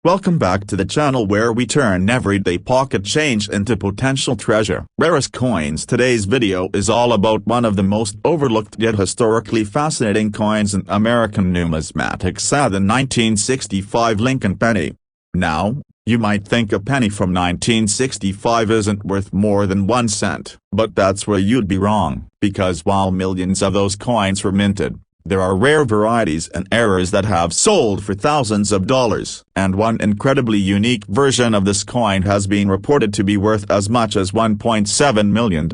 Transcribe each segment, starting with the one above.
Welcome back to the channel where we turn everyday pocket change into potential treasure. Rarest coins. Today's video is all about one of the most overlooked yet historically fascinating coins in American numismatics, the 1965 Lincoln penny. Now, you might think a penny from 1965 isn't worth more than 1 cent, but that's where you'd be wrong, because while millions of those coins were minted, there are rare varieties and errors that have sold for thousands of dollars. And one incredibly unique version of this coin has been reported to be worth as much as $1.7 million.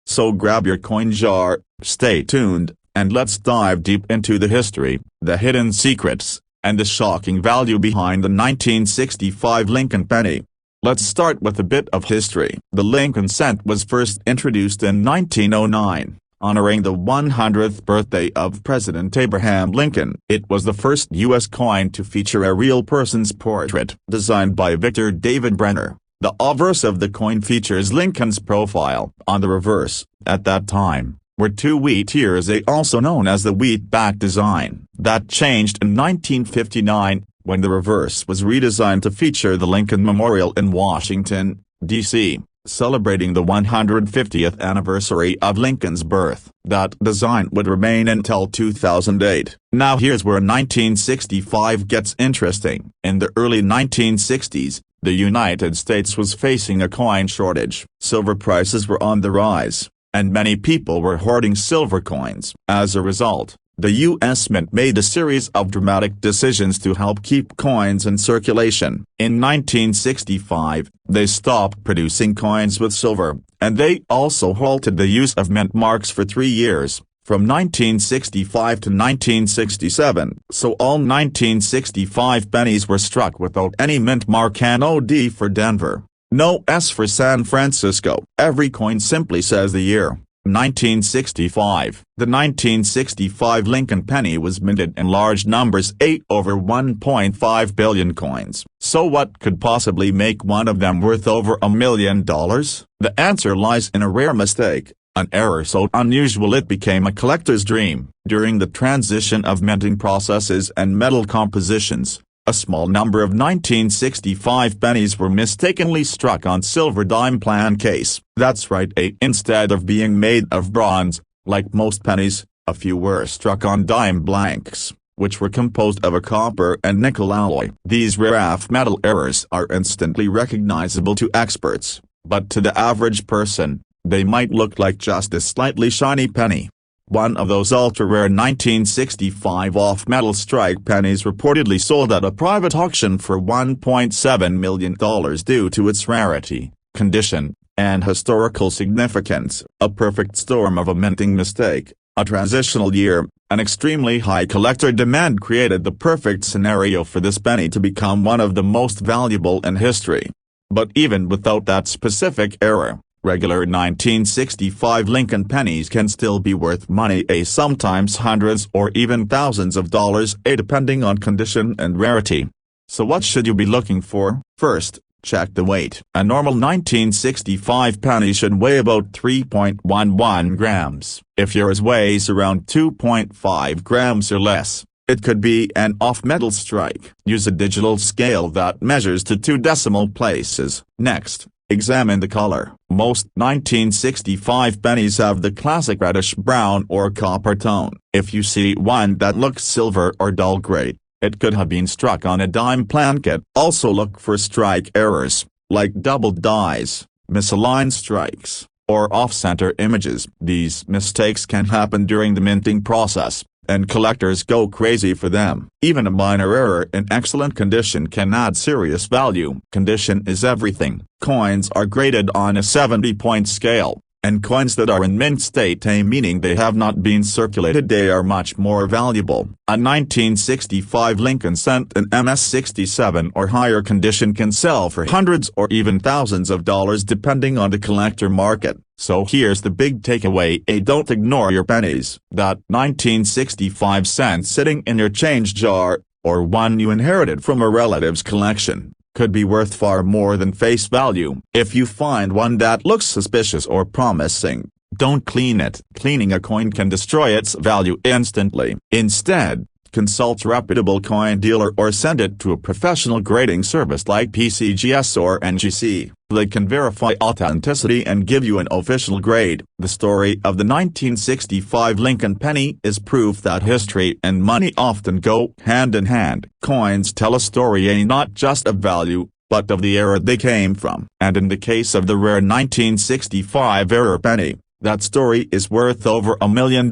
So grab your coin jar, stay tuned, and let's dive deep into the history, the hidden secrets, and the shocking value behind the 1965 Lincoln penny. Let's start with a bit of history. The Lincoln cent was first introduced in 1909. Honoring the 100th birthday of President Abraham Lincoln. It was the first U.S. coin to feature a real person's portrait, designed by Victor David Brenner. The obverse of the coin features Lincoln's profile. On the reverse, at that time, were two wheat ears, also known as the wheat-back design. That changed in 1959, when the reverse was redesigned to feature the Lincoln Memorial in Washington, D.C., celebrating the 150th anniversary of Lincoln's birth. That design would remain until 2008. Now here's where 1965 gets interesting. In the early 1960s, the United States was facing a coin shortage. Silver prices were on the rise, and many people were hoarding silver coins. As a result, the U.S. Mint made a series of dramatic decisions to help keep coins in circulation. In 1965, they stopped producing coins with silver, and they also halted the use of mint marks for 3 years, from 1965 to 1967. So all 1965 pennies were struck without any mint mark. No D for Denver, no S for San Francisco. Every coin simply says the year. 1965. The 1965 Lincoln penny was minted in large numbers, over 1.5 billion coins. So what could possibly make one of them worth over $1 million? The answer lies in a rare mistake, an error so unusual it became a collector's dream. During the transition of minting processes and metal compositions, a small number of 1965 pennies were mistakenly struck on silver dime plan case. That's right, instead of being made of bronze, like most pennies, a few were struck on dime blanks, which were composed of a copper and nickel alloy. These rare metal errors are instantly recognizable to experts, but to the average person, they might look like just a slightly shiny penny. One of those ultra-rare 1965 off-metal strike pennies reportedly sold at a private auction for $1.7 million due to its rarity, condition, and historical significance. A perfect storm of a minting mistake, a transitional year, an extremely high collector demand created the perfect scenario for this penny to become one of the most valuable in history. But even without that specific error, regular 1965 Lincoln pennies can still be worth money, sometimes hundreds or even thousands of dollars, depending on condition and rarity. So what should you be looking for? First, check the weight. A normal 1965 penny should weigh about 3.11 grams. If yours weighs around 2.5 grams or less, it could be an off-metal strike. Use a digital scale that measures to 2 decimal places. Next, examine the color. Most 1965 pennies have the classic reddish-brown or copper tone. If you see one that looks silver or dull gray, it could have been struck on a dime plankett. Also look for strike errors, like doubled dies, misaligned strikes, or off-center images. These mistakes can happen during the minting process, and collectors go crazy for them. Even a minor error in excellent condition can add serious value. Condition is everything. Coins are graded on a 70-point scale, and coins that are in mint state, meaning they have not been circulated, they are much more valuable. A 1965 Lincoln cent in MS-67 or higher condition can sell for hundreds or even thousands of dollars depending on the collector market. So here's the big takeaway: don't ignore your pennies. That 1965 cent sitting in your change jar, or one you inherited from a relative's collection, could be worth far more than face value. If you find one that looks suspicious or promising, don't clean it. Cleaning a coin can destroy its value instantly. Instead, consult a reputable coin dealer or send it to a professional grading service like PCGS or NGC. They can verify authenticity and give you an official grade. The story of the 1965 Lincoln penny is proof that history and money often go hand in hand. Coins tell a story not just of value, but of the era they came from. And in the case of the rare 1965 era penny, that story is worth over $1 million.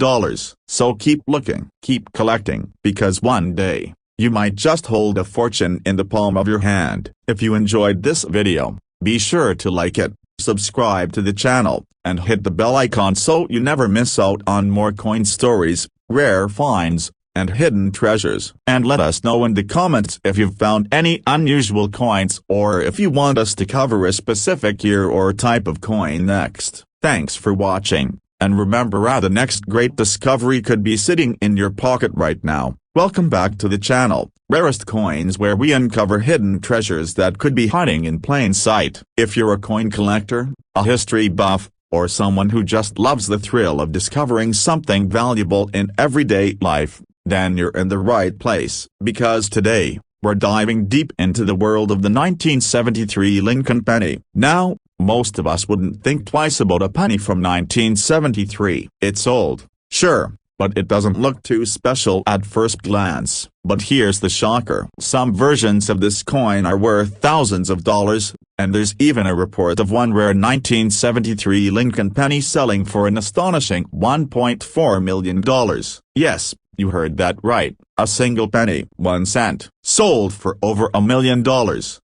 So keep looking, keep collecting, because one day, you might just hold a fortune in the palm of your hand. If you enjoyed this video, be sure to like it, subscribe to the channel, and hit the bell icon so you never miss out on more coin stories, rare finds, and hidden treasures. And let us know in the comments if you've found any unusual coins or if you want us to cover a specific year or type of coin next. Thanks for watching, and remember, the next great discovery could be sitting in your pocket right now. Welcome back to the channel, Rarest Coins, where we uncover hidden treasures that could be hiding in plain sight. If you're a coin collector, a history buff, or someone who just loves the thrill of discovering something valuable in everyday life, then you're in the right place. Because today, we're diving deep into the world of the 1973 Lincoln penny. Now, most of us wouldn't think twice about a penny from 1973. It's old, sure, but it doesn't look too special at first glance. But here's the shocker. Some versions of this coin are worth thousands of dollars, and there's even a report of one rare 1973 Lincoln penny selling for an astonishing $1.4 million. Yes, you heard that right. A single penny, 1 cent, sold for over $1 million.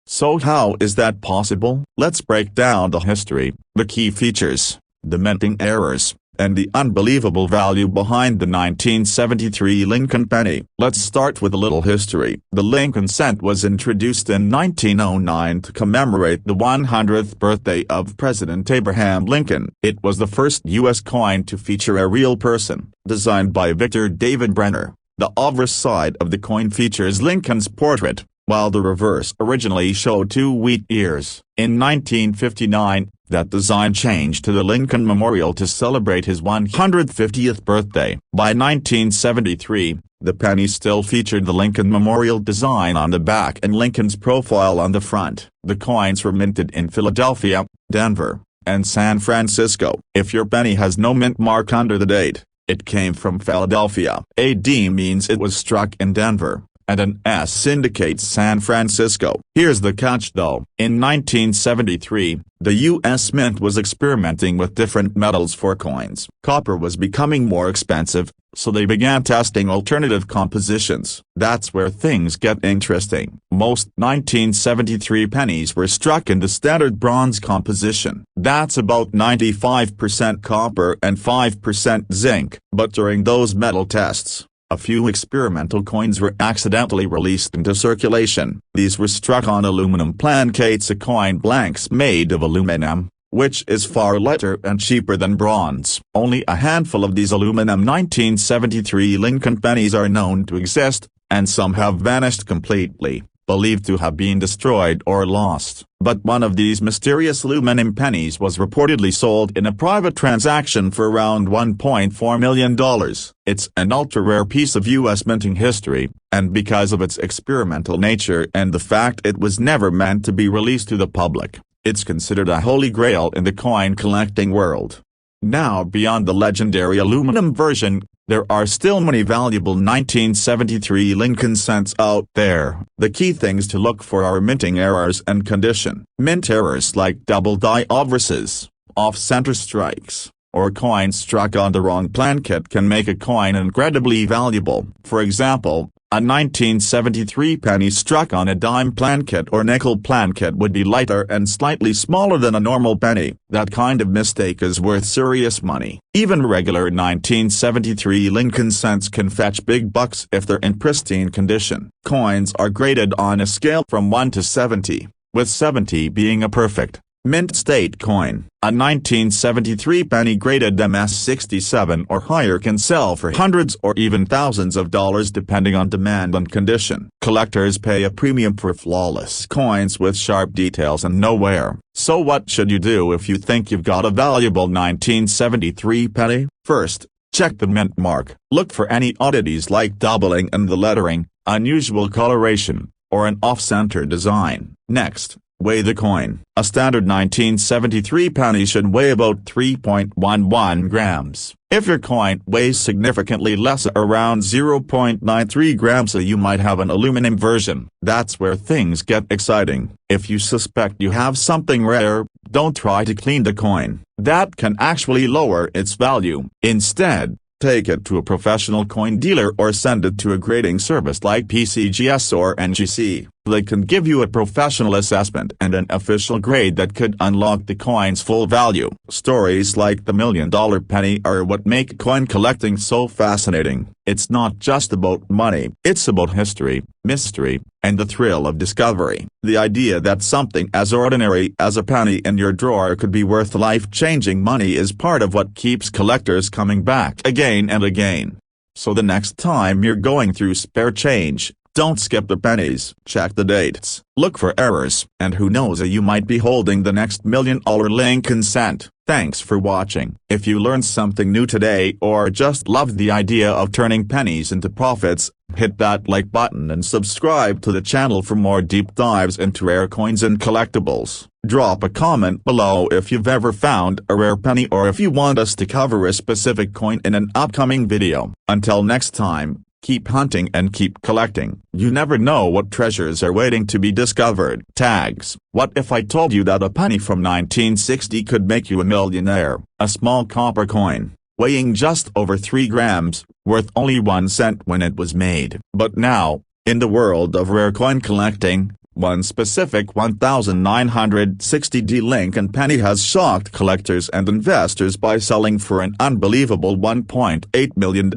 So how is that possible? Let's break down the history, the key features, the minting errors, and the unbelievable value behind the 1973 Lincoln penny. Let's start with a little history. The Lincoln cent was introduced in 1909 to commemorate the 100th birthday of President Abraham Lincoln. It was the first U.S. coin to feature a real person, designed by Victor David Brenner. The obverse side of the coin features Lincoln's portrait, while the reverse originally showed 2 wheat ears. In 1959, that design changed to the Lincoln Memorial to celebrate his 150th birthday. By 1973, the penny still featured the Lincoln Memorial design on the back and Lincoln's profile on the front. The coins were minted in Philadelphia, Denver, and San Francisco. If your penny has no mint mark under the date, it came from Philadelphia. AD means it was struck in Denver, and an S indicates San Francisco. Here's the catch though. In 1973, the U.S. Mint was experimenting with different metals for coins. Copper was becoming more expensive, so they began testing alternative compositions. That's where things get interesting. Most 1973 pennies were struck in the standard bronze composition. That's about 95% copper and 5% zinc. But during those metal tests, a few experimental coins were accidentally released into circulation. These were struck on aluminum plancates, coin blanks made of aluminum, which is far lighter and cheaper than bronze. Only a handful of these aluminum 1973 Lincoln pennies are known to exist, and some have vanished completely, believed to have been destroyed or lost. But one of these mysterious aluminum pennies was reportedly sold in a private transaction for around $1.4 million. It's an ultra-rare piece of U.S. minting history, and because of its experimental nature and the fact it was never meant to be released to the public, it's considered a holy grail in the coin collecting world. Now, beyond the legendary aluminum version, there are still many valuable 1973 Lincoln cents out there. The key things to look for are minting errors and condition. Mint errors like double die obverses, off-center strikes, or coins struck on the wrong plancate can make a coin incredibly valuable. For example, a 1973 penny struck on a dime plancate or nickel plancate would be lighter and slightly smaller than a normal penny. That kind of mistake is worth serious money. Even regular 1973 Lincoln cents can fetch big bucks if they're in pristine condition. Coins are graded on a scale from 1 to 70, with 70 being a perfect, mint state coin. A 1973 penny graded MS-67 or higher can sell for hundreds or even thousands of dollars depending on demand and condition. Collectors pay a premium for flawless coins with sharp details and no wear. So what should you do if you think you've got a valuable 1973 penny? First, Check the mint mark. Look for any oddities like doubling in the lettering, unusual coloration, or an off-center design. Next, weigh the coin. A standard 1973 penny should weigh about 3.11 grams. If your coin weighs significantly less, around 0.93 grams, you might have an aluminum version. That's where things get exciting. If you suspect you have something rare, don't try to clean the coin. That can actually lower its value. Instead, take it to a professional coin dealer or send it to a grading service like PCGS or NGC. They can give you a professional assessment and an official grade that could unlock the coin's full value. Stories like the $1 million penny are what make coin collecting so fascinating. It's not just about money. It's about history, mystery, and the thrill of discovery. The idea that something as ordinary as a penny in your drawer could be worth life-changing money is part of what keeps collectors coming back again and again. So the next time you're going through spare change, don't skip the pennies. Check the dates. Look for errors. And who knows, you might be holding the next $1 million Lincoln cent. Thanks for watching. If you learned something new today or just loved the idea of turning pennies into profits, hit that like button and subscribe to the channel for more deep dives into rare coins and collectibles. Drop a comment below if you've ever found a rare penny or if you want us to cover a specific coin in an upcoming video. Until next time, keep hunting and keep collecting. You never know what treasures are waiting to be discovered. Tags. What if I told you that a penny from 1960 could make you a millionaire? A small copper coin, weighing just over 3 grams, worth only 1 cent when it was made. But now, in the world of rare coin collecting, one specific 1960 Lincoln penny has shocked collectors and investors by selling for an unbelievable $1.8 million.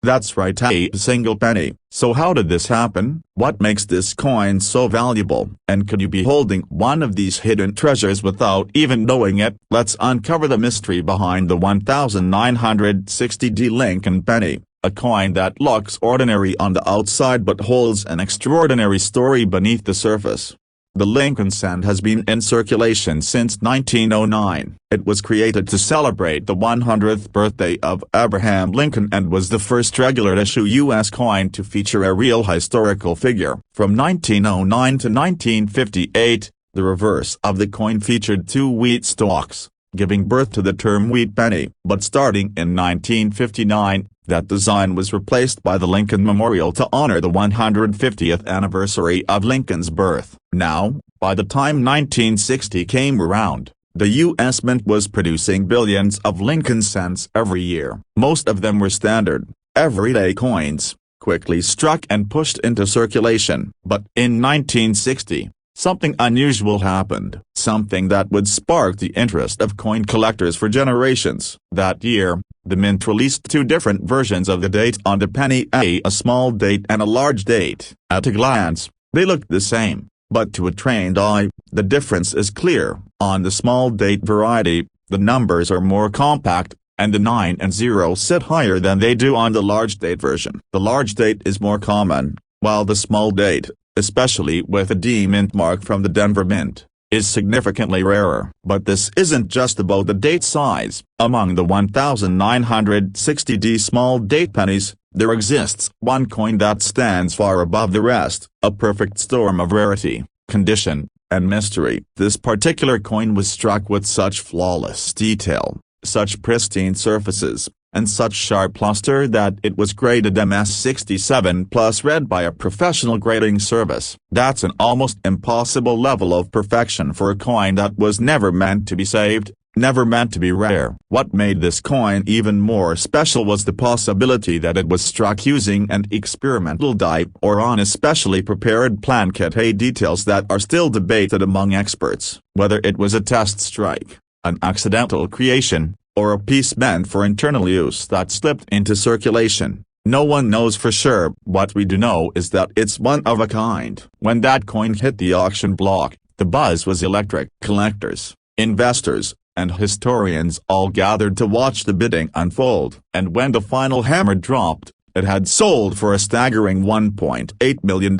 That's right, a single penny. So how did this happen? What makes this coin so valuable? And could you be holding one of these hidden treasures without even knowing it? Let's uncover the mystery behind the 1960 Lincoln penny. A coin that looks ordinary on the outside but holds an extraordinary story beneath the surface. The Lincoln cent has been in circulation since 1909. It was created to celebrate the 100th birthday of Abraham Lincoln and was the first regular-issue U.S. coin to feature a real historical figure. From 1909 to 1958, the reverse of the coin featured 2 wheat stalks, giving birth to the term wheat penny. But starting in 1959, that design was replaced by the Lincoln Memorial to honor the 150th anniversary of Lincoln's birth. Now, by the time 1960 came around, the U.S. Mint was producing billions of Lincoln cents every year. Most of them were standard, everyday coins, quickly struck and pushed into circulation. But in 1960, something unusual happened, something that would spark the interest of coin collectors for generations. That year, the Mint released 2 different versions of the date on the penny, a small date and a large date. At a glance, they looked the same, but to a trained eye, the difference is clear. On the small date variety, the numbers are more compact, and the 9 and 0 sit higher than they do on the large date version. The large date is more common, while the small date, especially with a D mint mark from the Denver Mint, is significantly rarer. But this isn't just about the date size. Among the 1960 small date pennies, there exists one coin that stands far above the rest, a perfect storm of rarity, condition, and mystery. This particular coin was struck with such flawless detail, such pristine surfaces, and such sharp luster that it was graded MS67 plus read by a professional grading service. That's an almost impossible level of perfection for a coin that was never meant to be saved, never meant to be rare. What made this coin even more special was the possibility that it was struck using an experimental die or on a specially prepared planchet. Details that are still debated among experts. Whether it was a test strike, an accidental creation, or a piece meant for internal use that slipped into circulation, no one knows for sure. What we do know is that it's one of a kind. When that coin hit the auction block, the buzz was electric. Collectors, investors, and historians all gathered to watch the bidding unfold. And when the final hammer dropped, it had sold for a staggering $1.8 million.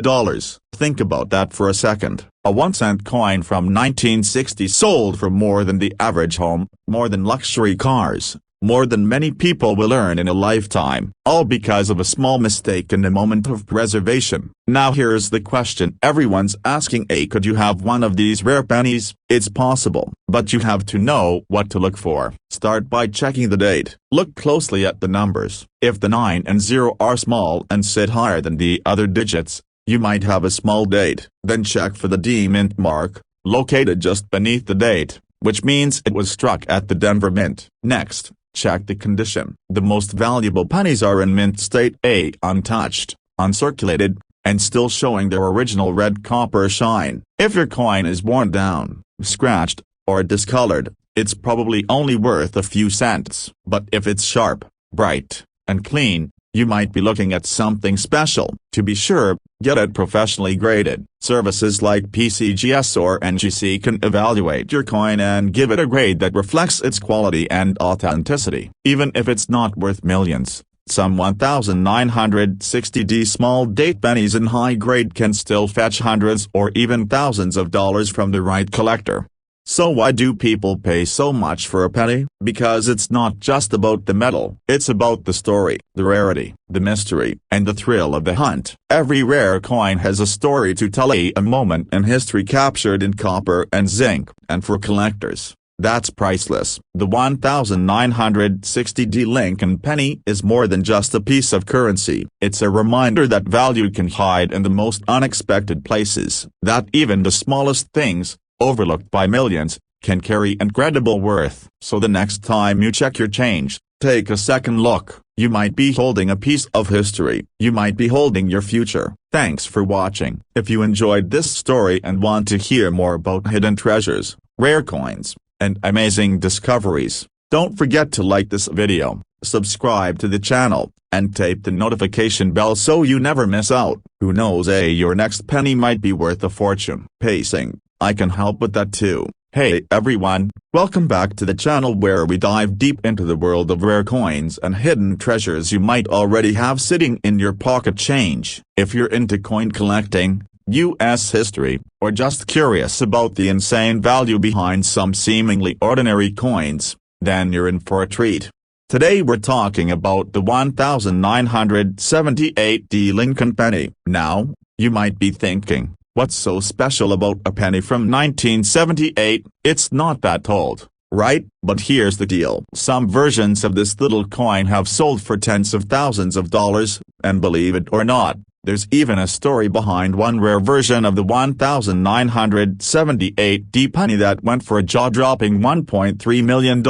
Think about that for a second. A 1-cent coin from 1960 sold for more than the average home, more than luxury cars, more than many people will earn in a lifetime, all because of a small mistake in a moment of preservation. Now here's the question everyone's asking: could you have one of these rare pennies? It's possible, but you have to know what to look for. Start by checking the date. Look closely at the numbers. If the 9 and 0 are small and sit higher than the other digits, you might have a small date. Then check for the D Mint mark, located just beneath the date, which means it was struck at the Denver Mint. Next, check the condition. The most valuable pennies are in mint state A, untouched, uncirculated, and still showing their original red copper shine. If your coin is worn down, scratched, or discolored, it's probably only worth a few cents. But if it's sharp, bright, and clean, you might be looking at something special. To be sure, get it professionally graded. Services like PCGS or NGC can evaluate your coin and give it a grade that reflects its quality and authenticity. Even if it's not worth millions, some 1960D small date pennies in high grade can still fetch hundreds or even thousands of dollars from the right collector. So why do people pay so much for a penny? Because it's not just about the metal. It's about the story, the rarity, the mystery, and the thrill of the hunt. Every rare coin has a story to tell, a moment in history captured in copper and zinc, and for collectors, that's priceless. The 1960D Lincoln penny is more than just a piece of currency. It's a reminder that value can hide in the most unexpected places, that even the smallest things, overlooked by millions, can carry incredible worth. So the next time you check your change, take a second look. You might be holding a piece of history. You might be holding your future. Thanks for watching. If you enjoyed this story and want to hear more about hidden treasures, rare coins, and amazing discoveries, don't forget to like this video, subscribe to the channel, and tap the notification bell so you never miss out. Who knows, your next penny might be worth a fortune. Pacing, I can help with that too. Hey everyone, welcome back to the channel where we dive deep into the world of rare coins and hidden treasures you might already have sitting in your pocket change. If you're into coin collecting, US history, or just curious about the insane value behind some seemingly ordinary coins, then you're in for a treat. Today we're talking about the 1978D Lincoln penny. Now, you might be thinking, what's so special about a penny from 1978? It's not that old, right? But here's the deal. Some versions of this little coin have sold for tens of thousands of dollars, and believe it or not, there's even a story behind one rare version of the 1978D penny that went for a jaw-dropping $1.3 million.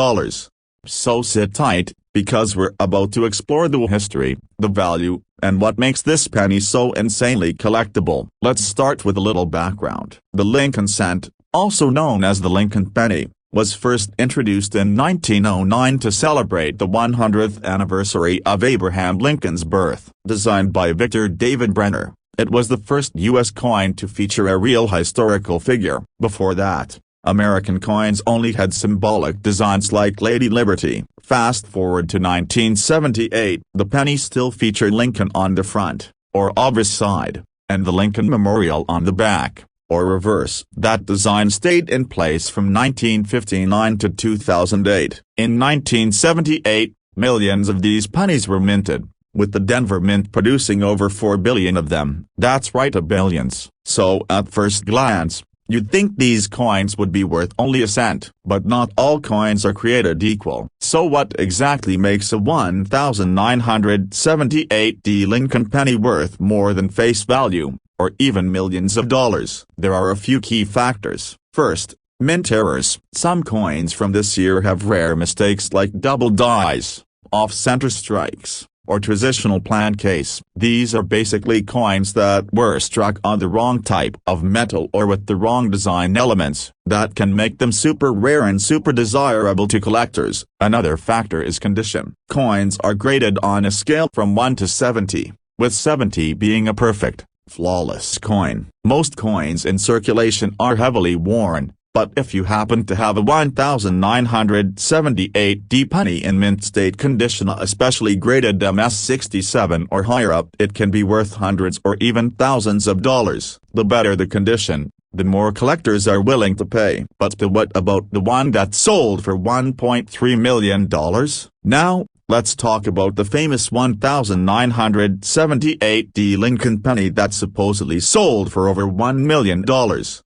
So sit tight, because we're about to explore the history, the value, and what makes this penny so insanely collectible. Let's start with a little background. The Lincoln cent, also known as the Lincoln penny, was first introduced in 1909 to celebrate the 100th anniversary of Abraham Lincoln's birth. Designed by Victor David Brenner, it was the first U.S. coin to feature a real historical figure. Before that, American coins only had symbolic designs like Lady Liberty. Fast forward to 1978, the penny still featured Lincoln on the front, or obverse side, and the Lincoln Memorial on the back, or reverse. That design stayed in place from 1959 to 2008. In 1978, millions of these pennies were minted, with the Denver Mint producing over 4 billion of them. That's right, billions. So at first glance, you'd think these coins would be worth only a cent. But not all coins are created equal. So what exactly makes a 1978D Lincoln penny worth more than face value, or even millions of dollars? There are a few key factors. First, mint errors. Some coins from this year have rare mistakes like double dies, off-center strikes, or transitional plan case. These are basically coins that were struck on the wrong type of metal or with the wrong design elements. That can make them super rare and super desirable to collectors. Another factor is condition. Coins are graded on a scale from 1 to 70, with 70 being a perfect, flawless coin. Most coins in circulation are heavily worn, but if you happen to have a 1978D penny in mint state condition, especially graded MS67 or higher up, it can be worth hundreds or even thousands of dollars. The better the condition, the more collectors are willing to pay. But what about the one that sold for $1.3 million? Now, let's talk about the famous 1978 Lincoln penny that supposedly sold for over $1 million.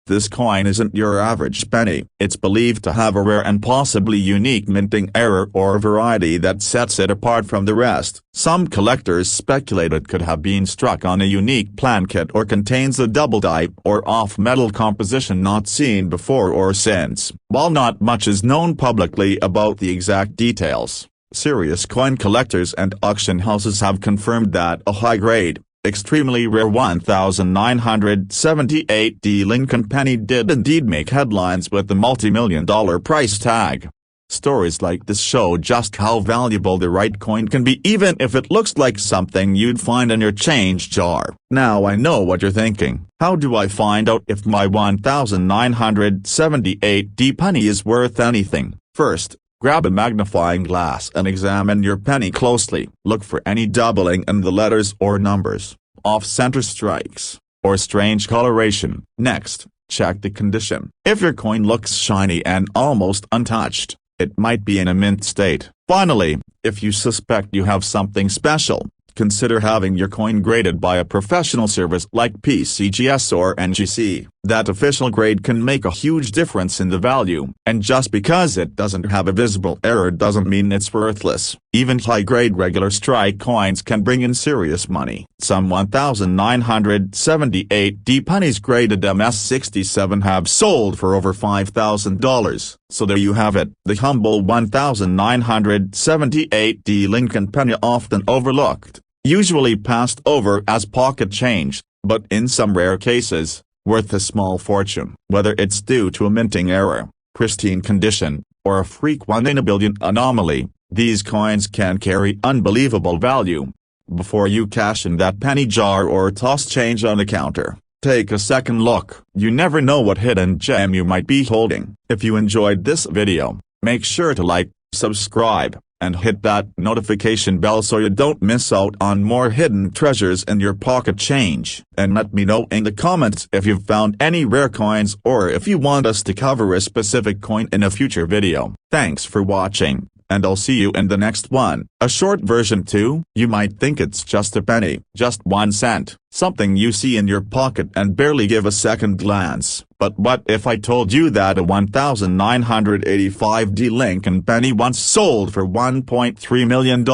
This coin isn't your average penny. It's believed to have a rare and possibly unique minting error or variety that sets it apart from the rest. Some collectors speculate it could have been struck on a unique plankett or contains a double die or off-metal composition not seen before or since. While not much is known publicly about the exact details, serious coin collectors and auction houses have confirmed that a high-grade, extremely rare 1978 Lincoln penny did indeed make headlines with the multi-million-dollar price tag. Stories like this show just how valuable the right coin can be even if it looks like something you'd find in your change jar. Now I know what you're thinking. How do I find out if my 1978 penny is worth anything? First, grab a magnifying glass and examine your penny closely. Look for any doubling in the letters or numbers, off-center strikes, or strange coloration. Next, check the condition. If your coin looks shiny and almost untouched, it might be in a mint state. Finally, if you suspect you have something special, consider having your coin graded by a professional service like PCGS or NGC. That official grade can make a huge difference in the value, and just because it doesn't have a visible error doesn't mean it's worthless. Even high-grade regular strike coins can bring in serious money. Some 1978 pennies graded MS-67 have sold for over $5,000. So there you have it, the humble 1978 Lincoln penny, often overlooked, usually passed over as pocket change, but in some rare cases, worth a small fortune. Whether it's due to a minting error, pristine condition, or a freak one-in-a-billion anomaly, these coins can carry unbelievable value. Before you cash in that penny jar or toss change on the counter, take a second look. You never know what hidden gem you might be holding. If you enjoyed this video, make sure to like, subscribe, and hit that notification bell so you don't miss out on more hidden treasures in your pocket change. And let me know in the comments if you've found any rare coins or if you want us to cover a specific coin in a future video. Thanks for watching, and I'll see you in the next one. A short version too. You might think it's just a penny, just 1 cent, something you see in your pocket and barely give a second glance. But what if I told you that a 1985 Lincoln penny once sold for $1.3 million?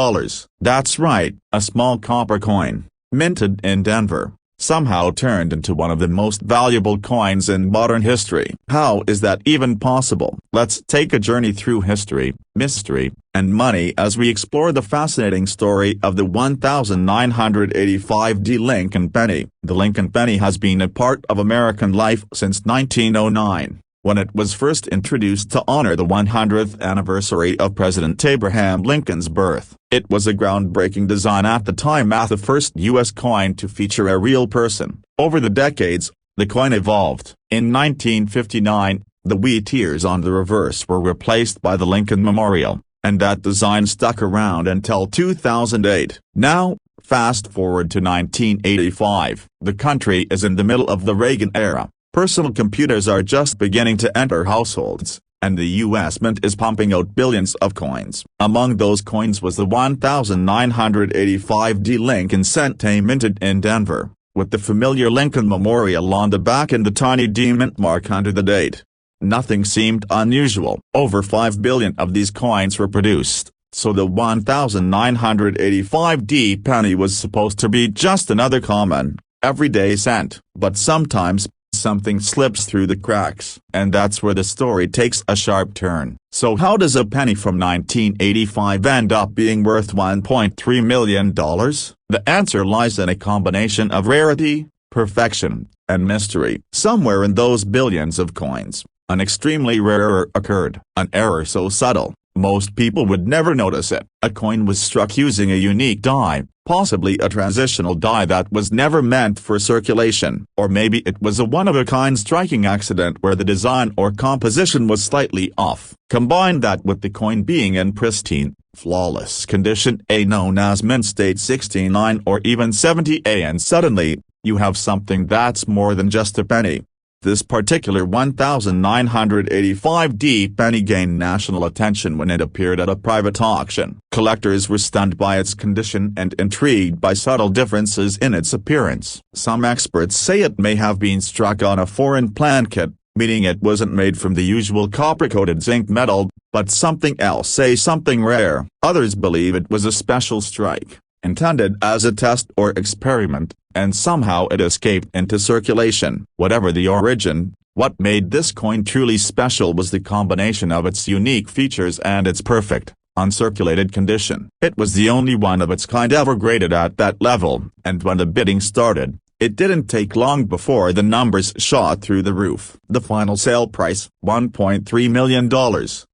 That's right, a small copper coin, minted in Denver, somehow turned into one of the most valuable coins in modern history. How is that even possible? Let's take a journey through history, mystery, and money as we explore the fascinating story of the 1985 Lincoln penny. The Lincoln penny has been a part of American life since 1909, when it was first introduced to honor the 100th anniversary of President Abraham Lincoln's birth. It was a groundbreaking design at the time, as the first U.S. coin to feature a real person. Over the decades, the coin evolved. In 1959, the wheat ears on the reverse were replaced by the Lincoln Memorial, and that design stuck around until 2008. Now, fast forward to 1985, the country is in the middle of the Reagan era. Personal computers are just beginning to enter households, and the U.S. Mint is pumping out billions of coins. Among those coins was the 1985 Lincoln centenary minted in Denver, with the familiar Lincoln Memorial on the back and the tiny D mint mark under the date. Nothing seemed unusual. Over 5 billion of these coins were produced, so the 1985 penny was supposed to be just another common, everyday cent. But sometimes, something slips through the cracks, and that's where the story takes a sharp turn. So how does a penny from 1985 end up being worth $1.3 million? The answer lies in a combination of rarity, perfection, and mystery. Somewhere in those billions of coins, an extremely rare error occurred, an error so subtle, most people would never notice it. A coin was struck using a unique die, possibly a transitional die that was never meant for circulation. Or maybe it was a one-of-a-kind striking accident where the design or composition was slightly off. Combine that with the coin being in pristine, flawless condition, known as mint state 69 or even 70, and suddenly, you have something that's more than just a penny. This particular 1985 penny gained national attention when it appeared at a private auction. Collectors were stunned by its condition and intrigued by subtle differences in its appearance. Some experts say it may have been struck on a foreign plankett, meaning it wasn't made from the usual copper-coated zinc metal, but something else, say something rare. Others believe it was a special strike, intended as a test or experiment, and somehow it escaped into circulation. Whatever the origin, what made this coin truly special was the combination of its unique features and its perfect, uncirculated condition. It was the only one of its kind ever graded at that level, and when the bidding started, it didn't take long before the numbers shot through the roof. The final sale price, $1.3 million.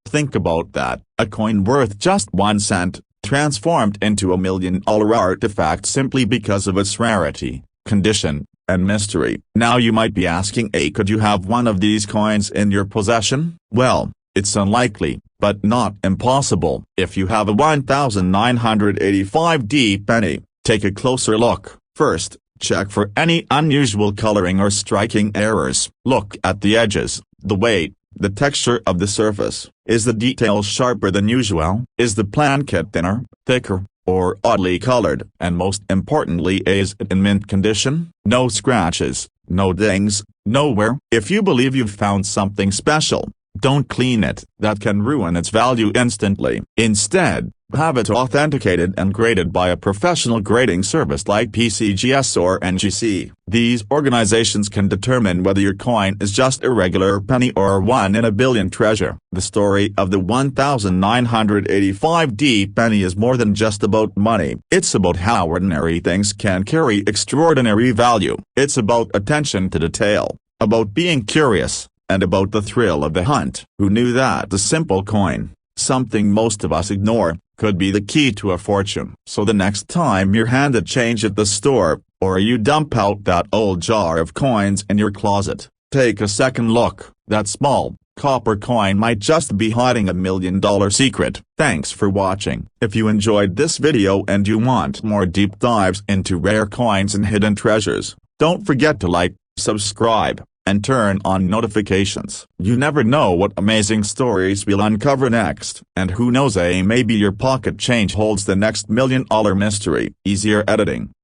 Think about that, a coin worth just 1 cent, transformed into $1 million artifact simply because of its rarity, condition, and mystery. Now you might be asking, could you have one of these coins in your possession? Well, it's unlikely, but not impossible. If you have a 1985 penny, take a closer look. First, check for any unusual coloring or striking errors. Look at the edges, the weight, the texture of the surface. Is the detail sharper than usual? Is the plankett thinner, thicker, or oddly colored? And most importantly, is it in mint condition? No scratches, no dings, no wear. If you believe you've found something special, don't clean it. That can ruin its value instantly. Instead, have it authenticated and graded by a professional grading service like PCGS or NGC. These organizations can determine whether your coin is just a regular penny or a one-in-a-billion treasure. The story of the 1985 penny is more than just about money. It's about how ordinary things can carry extraordinary value. It's about attention to detail, about being curious, and about the thrill of the hunt. Who knew that the simple coin, something most of us ignore, could be the key to a fortune? So the next time you're handed change at the store, or you dump out that old jar of coins in your closet, take a second look. That small, copper coin might just be hiding $1 million secret. Thanks for watching. If you enjoyed this video and you want more deep dives into rare coins and hidden treasures, don't forget to like, subscribe, and turn on notifications. You never know what amazing stories we'll uncover next. And who knows, maybe your pocket change holds the next $1 million mystery. Easier editing.